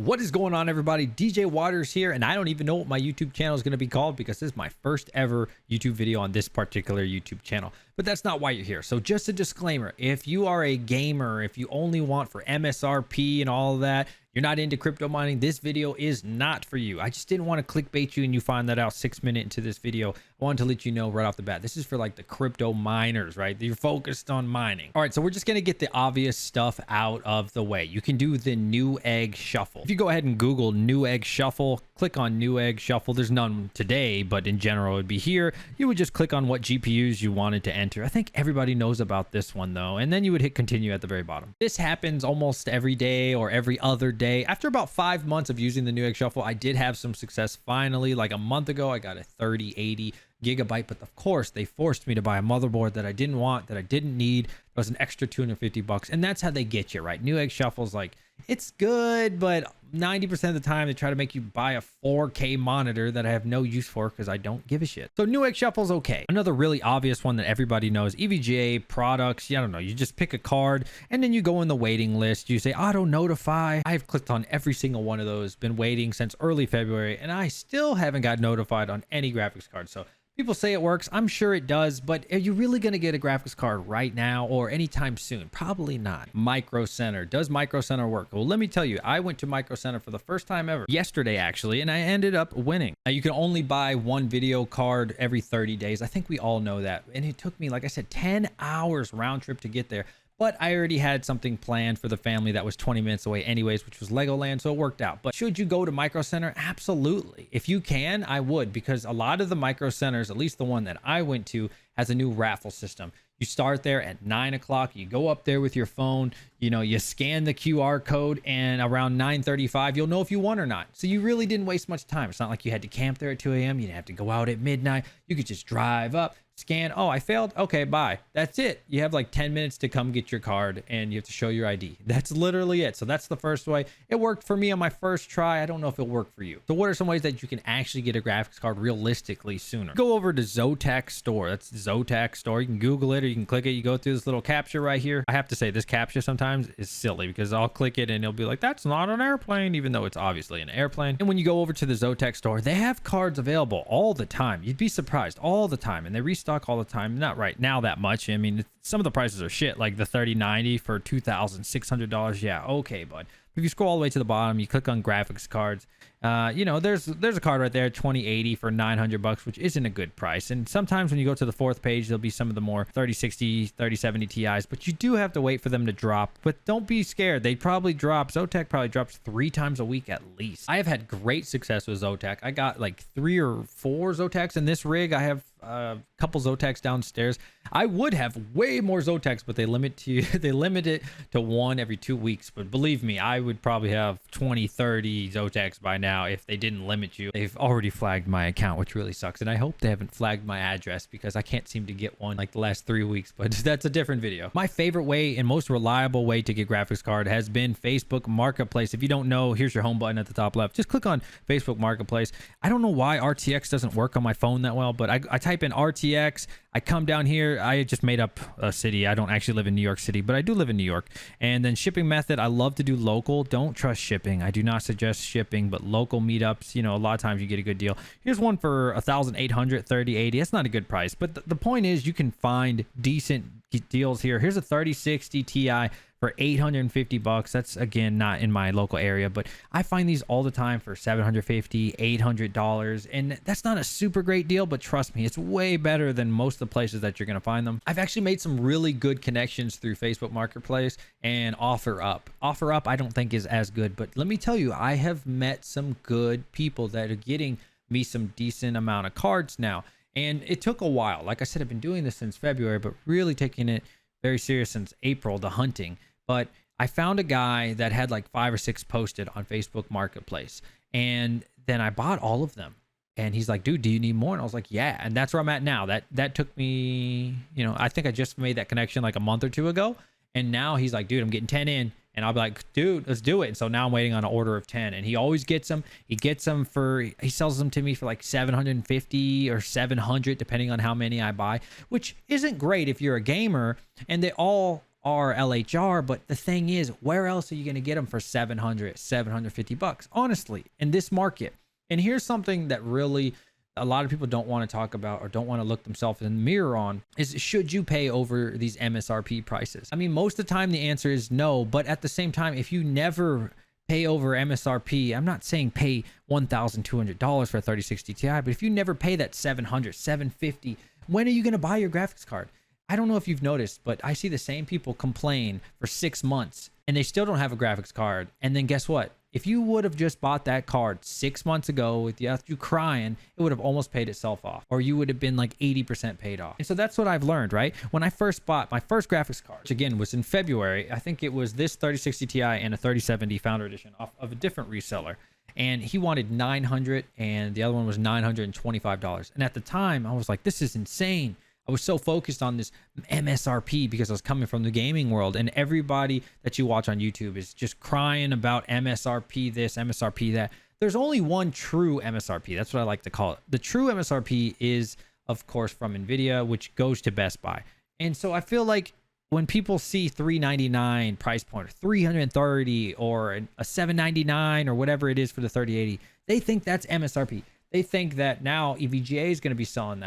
What is going on, everybody? DJ Waters here, and I don't even know what my YouTube channel is going to be called because this is my first ever YouTube video on this particular YouTube channel. But that's not why you're here. So just a disclaimer, if you are a gamer, if you only want for MSRP and all of that, you're not into crypto mining, this video is not for you. I just didn't want to clickbait you and you find that out 6 minutes into this video. I wanted to let you know right off the bat, this is for like the crypto miners, right? You're focused on mining. All right, so we're just going to get the obvious stuff out of the way. You can do the NewEgg Shuffle. If you go ahead and Google NewEgg Shuffle, click on NewEgg Shuffle. There's none today, but in general, it would be here. You would just click on what GPUs you wanted to enter. I think everybody knows about this one though. And then you would hit continue at the very bottom. This happens almost every day or every other day. After about 5 months of using the NewEgg Shuffle, I did have some success. Finally, like a month ago, I got a 3080 gigabyte, but of course they forced me to buy a motherboard that I didn't want, that I didn't need. It was an extra $250, and that's how they get you, right? NewEgg Shuffle's like, it's good, but 90% of the time they try to make you buy a 4K monitor that I have no use for because I don't give a shit. So NewEgg Shuffle's okay. Another really obvious one that everybody knows, EVGA products. I don't know, you just pick a card and then you go in the waiting list. You say auto notify. I've clicked on every single one of those, been waiting since early February, and I still haven't got notified on any graphics card. So people say it works. I'm sure it does, but are you really going to get a graphics card right now or anytime soon? Probably not. Microcenter. Does Microcenter work? Well, let me tell you, I went to Microcenter for the first time ever yesterday, actually, and I ended up winning. Now, you can only buy one video card every 30 days. I think we all know that. And it took me, like I said, 10 hours round trip to get there. But I already had something planned for the family that was 20 minutes away anyways, which was Legoland, so it worked out. But should you go to Microcenter? Absolutely. If you can, I would, because a lot of the Microcenters, at least the one that I went to, has a new raffle system. You start there at 9 o'clock, you go up there with your phone, you scan the QR code, and around 9:35, you'll know if you won or not. So you really didn't waste much time. It's not like you had to camp there at 2 a.m. You didn't have to go out at midnight. You could just drive up, scan. Oh, I failed. Okay, bye. That's it. You have like 10 minutes to come get your card and you have to show your ID. That's literally it. So that's the first way. It worked for me on my first try. I don't know if it'll work for you. So what are some ways that you can actually get a graphics card realistically sooner? Go over to Zotac Store. That's Zotac Store. You can Google it or you can click it. You go through this little captcha right here. I have to say this captcha sometimes is silly because I'll click it and it'll be like, that's not an airplane, even though it's obviously an airplane. And when you go over to the Zotac Store, they have cards available all the time. You'd be surprised, all the time. And they restock all the time. Not right now that much. I mean, some of the prices are shit, like the 3090 for $2,600. Yeah, okay, bud. If you scroll all the way to the bottom, you click on graphics cards. There's a card right there, 2080 for $900, which isn't a good price. And sometimes when you go to the fourth page, there'll be some of the more 3060, 3070 Ti's, but you do have to wait for them to drop. But don't be scared. They probably drop. Zotac probably drops 3 times a week at least. I have had great success with Zotac. I got like 3 or 4 Zotacs in this rig. I have a couple Zotacs downstairs. I would have way more Zotacs, but they limit it to 1 every 2 weeks. But believe me, I would probably have 20, 30 Zotacs by now if they didn't limit you. They've already flagged my account, which really sucks. And I hope they haven't flagged my address because I can't seem to get one like the last 3 weeks, but that's a different video. My favorite way and most reliable way to get graphics card has been Facebook Marketplace. If you don't know, here's your home button at the top left. Just click on Facebook Marketplace. I don't know why RTX doesn't work on my phone that well, but I type in RTX. I come down here. I just made up a city. I don't actually live in New York City, but I do live in New York. And then shipping method, I love to do local. Don't trust shipping. I do not suggest shipping, but local meetups, a lot of times you get a good deal. Here's one for 1,800, 3080. That's not a good price, but the point is you can find decent deals here. Here's a 3060 Ti for $850. That's again not in my local area, but I find these all the time for $750, $800, and that's not a super great deal, but trust me, it's way better than most of the places that you're gonna find them. I've actually made some really good connections through Facebook Marketplace and OfferUp. OfferUp I don't think is as good, but let me tell you, I have met some good people that are getting me some decent amount of cards now, and it took a while. Like I said, I've been doing this since February, but really taking it very serious since April, the hunting. But I found a guy that had like 5 or 6 posted on Facebook Marketplace. And then I bought all of them. And he's like, dude, do you need more? And I was like, yeah. And that's where I'm at now. That took me, I think I just made that connection like a month or 2 ago. And now he's like, dude, I'm getting 10 in. And I'll be like, dude, let's do it. And so now I'm waiting on an order of 10. And he always gets them. He sells them to me for like 750 or 700, depending on how many I buy, which isn't great if you're a gamer. And they all are LHR, but the thing is, where else are you going to get them for 750 bucks, honestly, in this market? And here's something that really a lot of people don't want to talk about or don't want to look themselves in the mirror on is, should you pay over these MSRP prices? I mean, most of the time the answer is no, but at the same time, if you never pay over MSRP, I'm not saying pay $1,200 for a 3060 Ti, but if you never pay that 700, 750, when are you going to buy your graphics card? I don't know if you've noticed, but I see the same people complain for 6 months and they still don't have a graphics card. And then guess what? If you would have just bought that card 6 months ago with you crying, it would have almost paid itself off, or you would have been like 80% paid off. And so that's what I've learned, right? When I first bought my first graphics card, which again was in February, I think it was this 3060 Ti and a 3070 Founder Edition off of a different reseller. And he wanted $900 and the other one was $925. And at the time I was like, this is insane. I was so focused on this MSRP because I was coming from the gaming world, and everybody that you watch on YouTube is just crying about MSRP this, MSRP that. There's only one true MSRP. That's what I like to call it. The true MSRP is, of course, from NVIDIA, which goes to Best Buy. And so I feel like when people see $399 price point, or $330, or a $799, or whatever it is for the 3080, they think that's MSRP. They think that now EVGA is going to be selling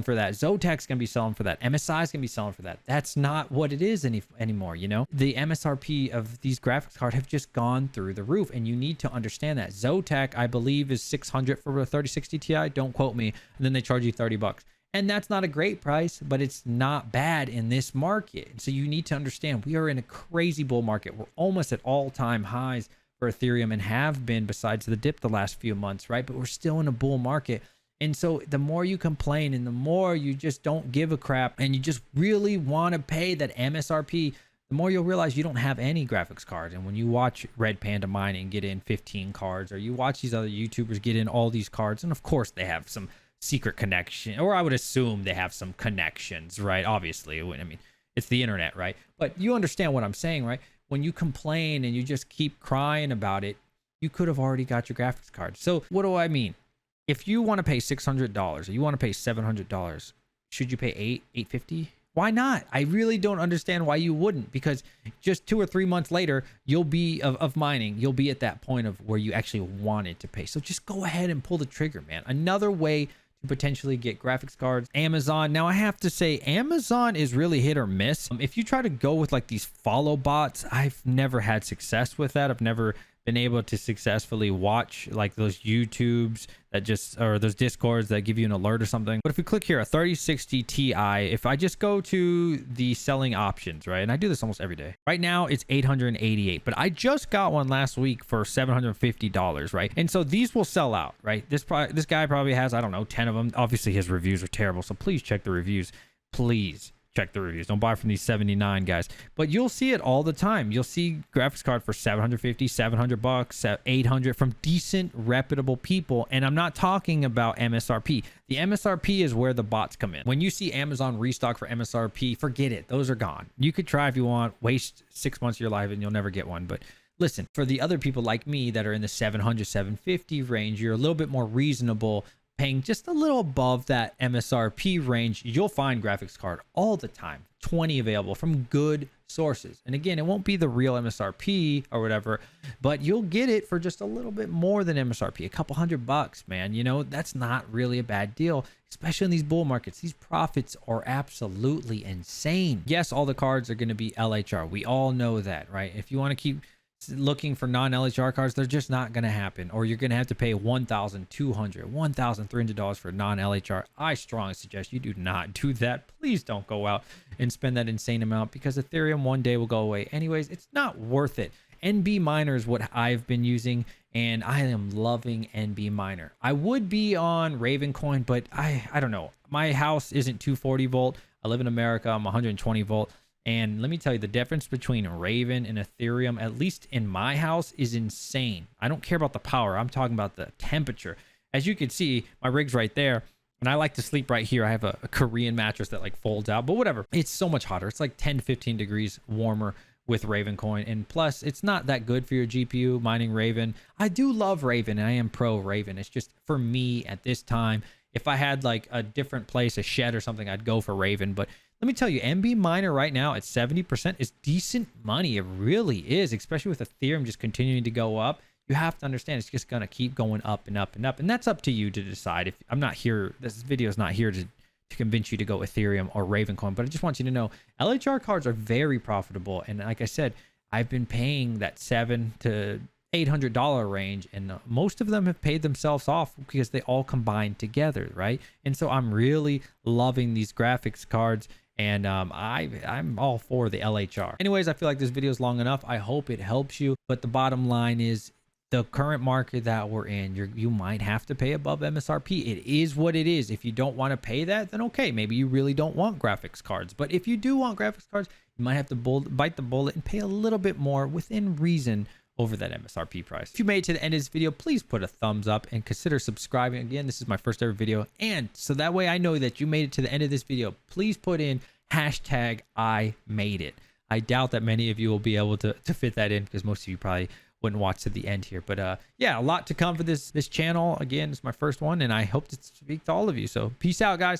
for that. Zotac's going to be selling for that. MSI is going to be selling for that. That's not what it is anymore, you know? The MSRP of these graphics cards have just gone through the roof, and you need to understand that. Zotac, I believe, is $600 for a 3060 Ti. Don't quote me. And then they charge you 30 bucks. And that's not a great price, but it's not bad in this market. So you need to understand we are in a crazy bull market. We're almost at all-time highs for Ethereum, and have been besides the dip the last few months, right? But we're still in a bull market. And so the more you complain and the more you just don't give a crap and you just really want to pay that MSRP, the more you'll realize you don't have any graphics cards. And when you watch Red Panda Mining get in 15 cards, or you watch these other YouTubers get in all these cards, and of course they have some secret connection, or I would assume they have some connections, right? Obviously, I mean, it's the internet, right? But you understand what I'm saying, right? When you complain and you just keep crying about it, you could have already got your graphics card. So what do I mean? If you want to pay $600 or you want to pay $700, should you pay $850? Why not? I really don't understand why you wouldn't, because just 2 or 3 months later, you'll be of mining. You'll be at that point of where you actually wanted to pay. So just go ahead and pull the trigger, man. Another way potentially get graphics cards. Amazon. Now I have to say Amazon is really hit or miss. If you try to go with like these follow bots, I've never had success with that. I've never been able to successfully watch like those YouTubes that just, or those Discords that give you an alert or something. But if we click here, a 3060 Ti, if I just go to the selling options, right? And I do this almost every day. Right now it's $888, but I just got one last week for $750, right? And so these will sell out, right? This guy probably has, I don't know, 10 of them. Obviously his reviews are terrible, so please check the reviews. Please check the reviews. Don't buy from these 79 guys. But you'll see it all the time. You'll see graphics card for 750, 700 bucks, 800 from decent, reputable people. And I'm not talking about MSRP. The MSRP is where the bots come in. When you see Amazon restock for MSRP, forget it. Those are gone. You could try if you want, waste 6 months of your life and you'll never get one. But listen, for the other people like me that are in the 700, 750 range, you're a little bit more reasonable, paying just a little above that MSRP range. You'll find graphics card all the time, 20 available from good sources. And again, it won't be the real MSRP or whatever, but you'll get it for just a little bit more than MSRP, a couple $100, man. You know, that's not really a bad deal, especially in these bull markets. These profits are absolutely insane. Yes, all the cards are going to be LHR. We all know that, right? If you want to keep looking for non-LHR cards, they're just not going to happen, or you're going to have to pay $1,200, $1,300 for non-LHR. I strongly suggest you do not do that. Please don't go out and spend that insane amount, because Ethereum one day will go away anyways. It's not worth it. NB Miner is what I've been using, and I am loving NB Miner. I would be on Ravencoin, but I don't know. My house isn't 240 volt. I live in America. I'm 120 volt. And let me tell you, the difference between Raven and Ethereum, at least in my house, is insane. I don't care about the power. I'm talking about the temperature. As you can see, my rig's right there, and I like to sleep right here. I have a Korean mattress that like folds out, but whatever. It's so much hotter. It's like 10 to 15 degrees warmer with Ravencoin. And plus, it's not that good for your GPU mining Raven. I do love Raven, and I am pro Raven. It's just, for me at this time, if I had like a different place, a shed or something, I'd go for Raven. But let me tell you, MB miner right now at 70% is decent money. It really is, especially with Ethereum just continuing to go up. You have to understand it's just going to keep going up and up and up. And that's up to you to decide. If I'm not here, this video is not here to convince you to go Ethereum or Ravencoin, but I just want you to know LHR cards are very profitable. And like I said, I've been paying that $700 to $800 range, and most of them have paid themselves off because they all combine together, right? And so I'm really loving these graphics cards, and I'm all for the LHR. Anyways, I feel like this video is long enough. I hope it helps you, but the bottom line is the current market that we're in, you might have to pay above MSRP. It is what it is. If you don't want to pay that, then okay, maybe you really don't want graphics cards. But if you do want graphics cards, you might have to bite the bullet and pay a little bit more within reason over that MSRP price. If you made it to the end of this video, please put a thumbs up and consider subscribing. Again, this is my first ever video, and so that way I know that you made it to the end of this video. Please put in hashtag I made it. I doubt that many of you will be able to fit that in, because most of you probably wouldn't watch to the end here. But yeah, a lot to come for this channel. Again, it's my first one, and I hope to speak to all of you. So peace out, guys.